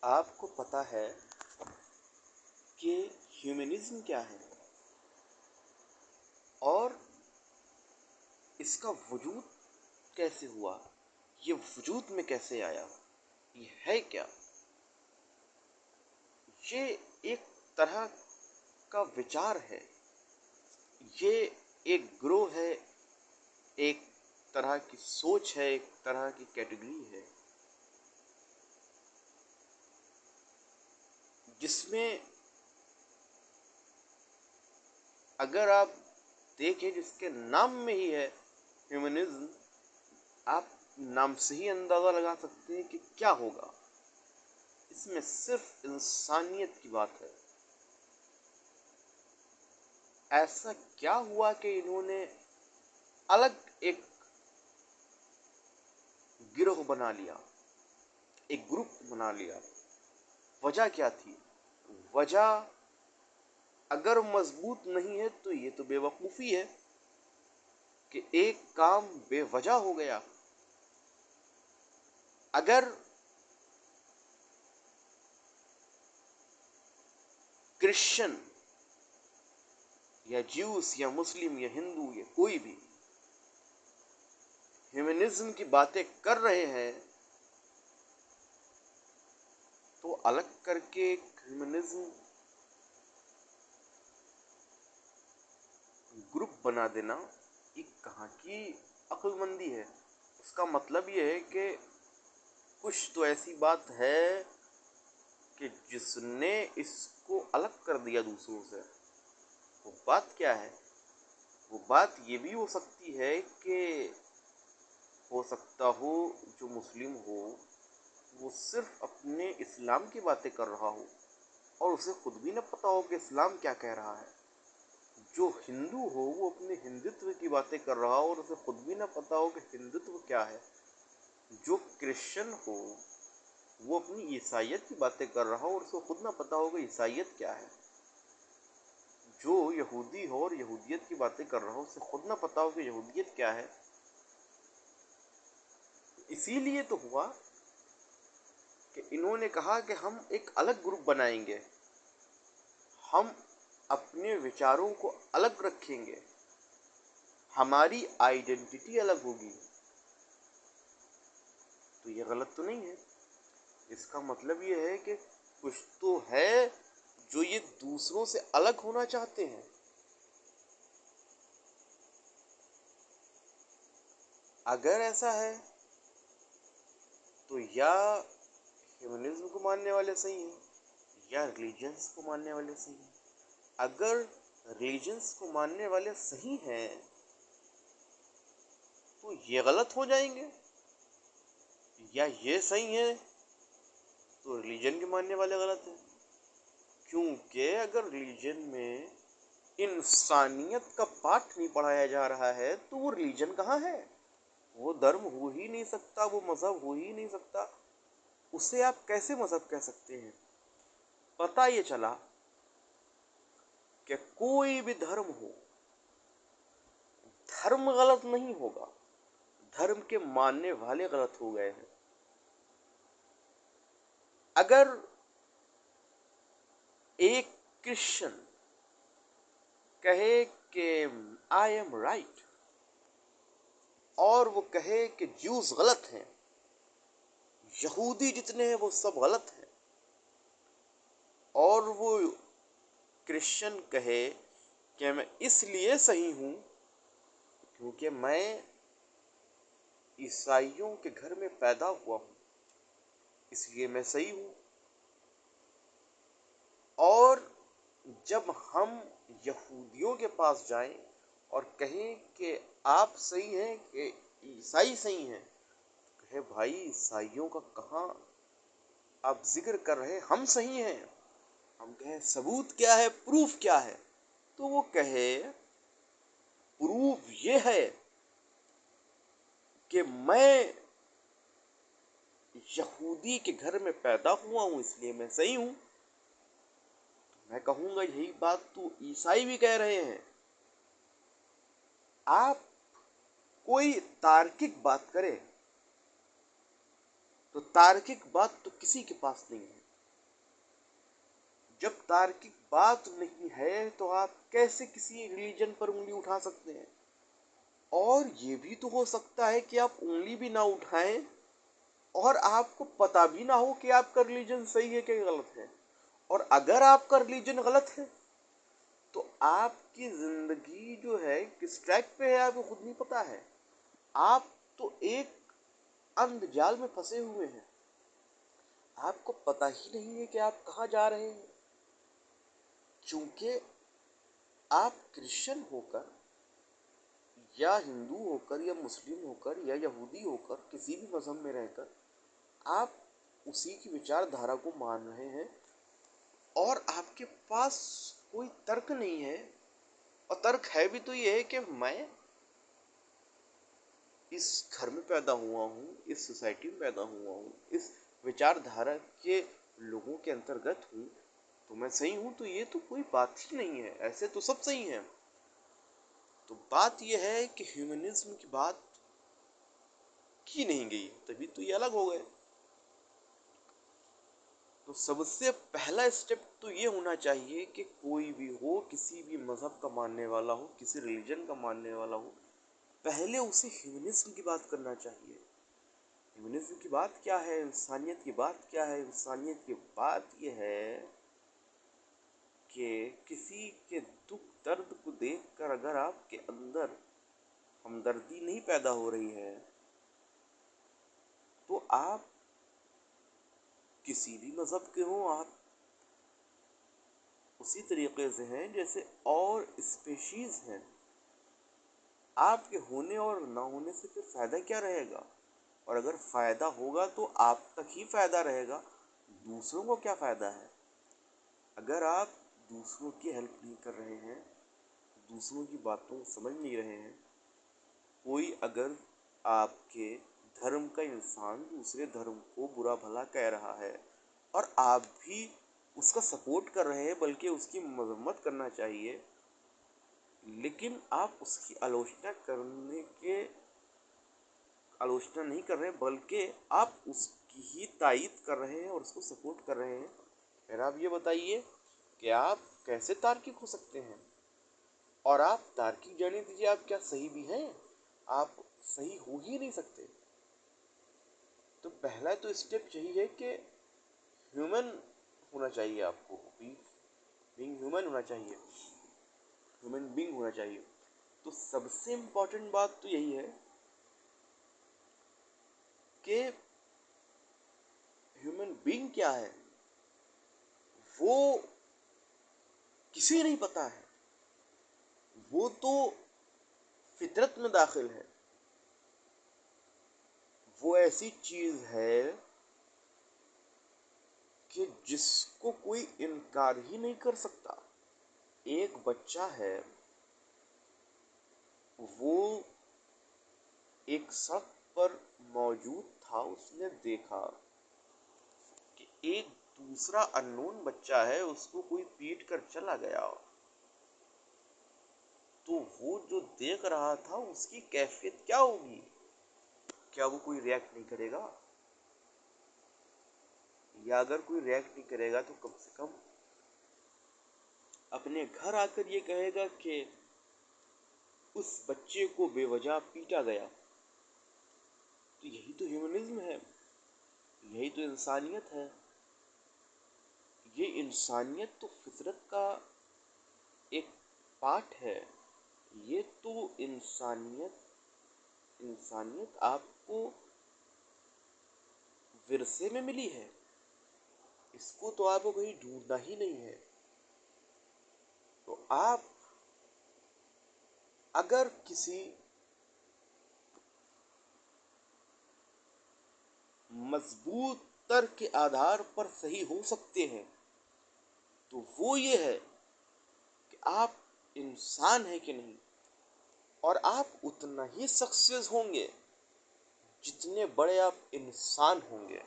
आपको पता है कि ह्यूमनिज्म क्या है और इसका वजूद कैसे हुआ, ये वजूद में कैसे आया, ये है क्या? ये एक तरह का विचार है, ये एक ग्रोह है, एक तरह की सोच है, एक तरह की कैटेगरी है जिसमें अगर आप देखें, जिसके नाम में ही है ह्यूमनिज्म, आप नाम से ही अंदाजा लगा सकते हैं कि क्या होगा। इसमें सिर्फ इंसानियत की बात है। ऐसा क्या हुआ कि इन्होंने अलग एक गिरोह बना लिया, एक ग्रुप बना लिया? वजह क्या थी? वजह अगर मजबूत नहीं है तो ये तो बेवकूफ़ी है कि एक काम बेवजह हो गया। अगर क्रिश्चियन या ज्यूस या मुस्लिम या हिंदू या कोई भी ह्यूमनिज्म की बातें कर रहे हैं तो अलग करके ह्यूमनिज्म ग्रुप बना देना ये कहाँ की अक्लमंदी है? उसका मतलब ये है कि कुछ तो ऐसी बात है कि जिसने इसको अलग कर दिया दूसरों से। वो बात क्या है? वो बात ये भी हो सकती है कि हो सकता हो जो मुस्लिम हो वो सिर्फ अपने इस्लाम की बातें कर रहा हो और उसे खुद भी न पता हो कि इस्लाम क्या कह रहा है। जो हिंदू हो वो अपने हिंदुत्व की बातें कर रहा हो और उसे खुद भी न पता हो कि हिंदुत्व क्या है। जो क्रिश्चियन हो वो अपनी ईसाइयत की बातें कर रहा हो और उसे खुद न पता हो कि ईसाइयत क्या है। जो यहूदी हो और यहूदियत की बातें कर रहा हो उसे खुद न पता हो कि यहूदियत क्या है। इसीलिए तो हुआ कि इन्होंने कहा कि हम एक अलग ग्रुप बनाएंगे, हम अपने विचारों को अलग रखेंगे, हमारी आइडेंटिटी अलग होगी। तो ये गलत तो नहीं है। इसका मतलब ये है कि कुछ तो है जो ये दूसरों से अलग होना चाहते हैं। अगर ऐसा है तो या ह्यूमनिज्म को मानने वाले सही हैं या रिलीजन्स को मानने वाले सही हैं। अगर रिलीजन्स को मानने वाले सही हैं तो ये गलत हो जाएंगे, या ये सही है तो रिलीजन के मानने वाले गलत हैं। क्योंकि अगर रिलीजन में इंसानियत का पाठ नहीं पढ़ाया जा रहा है तो वो रिलीजन कहाँ है? वो धर्म हो ही नहीं सकता, वो मजहब हो ही नहीं सकता। उसे आप कैसे मजहब कह सकते हैं? पता ये चला कि कोई भी धर्म हो, धर्म गलत नहीं होगा, धर्म के मानने वाले गलत हो गए हैं। अगर एक क्रिश्चियन कहे कि आई एम राइट और वो कहे कि ज्यूस गलत हैं, यहूदी जितने हैं वो सब गलत हैं, और वो क्रिश्चियन कहे कि मैं इसलिए सही हूं क्योंकि मैं ईसाइयों के घर में पैदा हुआ हूं, इसलिए मैं सही हूं। और जब हम यहूदियों के पास जाएं और कहें कि आप सही हैं कि ईसाई सही हैं, तो कहे भाई ईसाइयों का कहाँ आप जिक्र कर रहे हैं, हम सही हैं। हम कहें सबूत क्या है, प्रूफ क्या है, तो वो कहे प्रूफ ये है कि मैं यहूदी के घर में पैदा हुआ हूं इसलिए मैं सही हूं। मैं कहूंगा यही बात तो ईसाई भी कह रहे हैं। आप कोई तार्किक बात करें तो तार्किक बात तो किसी के पास नहीं है। जब तार्किक बात नहीं है तो आप कैसे किसी रिलीजन पर उंगली उठा सकते हैं? और ये भी तो हो सकता है कि आप उंगली भी ना उठाएं और आपको पता भी ना हो कि आपका रिलीजन सही है कि गलत है। और अगर आपका रिलीजन गलत है तो आपकी जिंदगी जो है किस ट्रैक पे है आपको खुद नहीं पता है। आप तो एक अंधजाल में फंसे हुए हैं, आपको पता ही नहीं है कि आप कहाँ जा रहे हैं। क्योंकि आप क्रिश्चियन होकर या हिंदू होकर या मुस्लिम होकर या यहूदी होकर किसी भी मजहब में रहकर आप उसी की विचारधारा को मान रहे हैं और आपके पास कोई तर्क नहीं है। और तर्क है भी तो ये है कि मैं इस घर में पैदा हुआ हूँ, इस सोसाइटी में पैदा हुआ हूँ, इस विचारधारा के लोगों के अंतर्गत हूँ, तो मैं सही हूँ। तो ये तो कोई बात ही नहीं है, ऐसे तो सब सही हैं। तो बात यह है कि ह्यूमनिज्म की बात की नहीं गई, तभी तो ये अलग हो गए। तो सबसे पहला स्टेप तो ये होना चाहिए कि कोई भी हो, किसी भी मजहब का मानने वाला हो, किसी रिलीजन का मानने वाला हो, पहले उसे ह्यूमनिज्म की बात करना चाहिए। ह्यूमनिज्म की बात क्या है? इंसानियत की बात क्या है? इंसानियत की बात ये है कि किसी के दुख दर्द को देखकर अगर आपके अंदर हमदर्दी नहीं पैदा हो रही है तो आप किसी भी मजहब के हो, आप उसी तरीके से हैं जैसे और स्पेशीज हैं। आपके होने और ना होने से फिर फायदा क्या रहेगा? और अगर फायदा होगा तो आप तक ही फायदा रहेगा, दूसरों को क्या फायदा है? अगर आप दूसरों की हेल्प नहीं कर रहे हैं, दूसरों की बातों को समझ नहीं रहे हैं, कोई अगर आपके धर्म का इंसान दूसरे धर्म को बुरा भला कह रहा है और आप भी उसका सपोर्ट कर रहे हैं, बल्कि उसकी मजम्मत करना चाहिए, लेकिन आप उसकी आलोचना नहीं कर रहे हैं, बल्कि आप उसकी ही तायीद कर रहे हैं और उसको सपोर्ट कर रहे हैं। फिर आप ये बताइए कि आप कैसे तार्किक हो सकते हैं? और आप तार्किक जाने दीजिए, आप क्या सही भी हैं? आप सही हो ही नहीं सकते। तो पहला तो स्टेप यही है कि ह्यूमन होना चाहिए, आपको बीइंग ह्यूमन होना चाहिए, ह्यूमन बीइंग होना चाहिए। तो सबसे इम्पोर्टेंट बात तो यही है कि ह्यूमन बीइंग क्या है वो किसी नहीं पता है। वो तो फितरत में दाखिल है, वो ऐसी चीज है कि जिसको कोई इनकार ही नहीं कर सकता। एक बच्चा है, वो एक सड़क पर मौजूद था, उसने देखा कि एक दूसरा अननोन बच्चा है, उसको कोई पीट कर चला गया। तो वो जो देख रहा था उसकी कैफियत क्या होगी? क्या वो कोई रिएक्ट नहीं करेगा? या अगर कोई रिएक्ट नहीं करेगा तो कम से कम अपने घर आकर ये कहेगा कि उस बच्चे को बेवजह पीटा गया। तो यही तो ह्यूमनिज्म है, यही तो इंसानियत है। ये इंसानियत तो फितरत का एक पार्ट है। ये तो इंसानियत इंसानियत आपको विरसे में मिली है, इसको तो आपको कहीं ढूंढना ही नहीं है। तो आप अगर किसी मजबूत तर्क के आधार पर सही हो सकते हैं तो वो ये है कि आप इंसान है कि नहीं। और आप उतना ही सक्सेस होंगे जितने बड़े आप इंसान होंगे।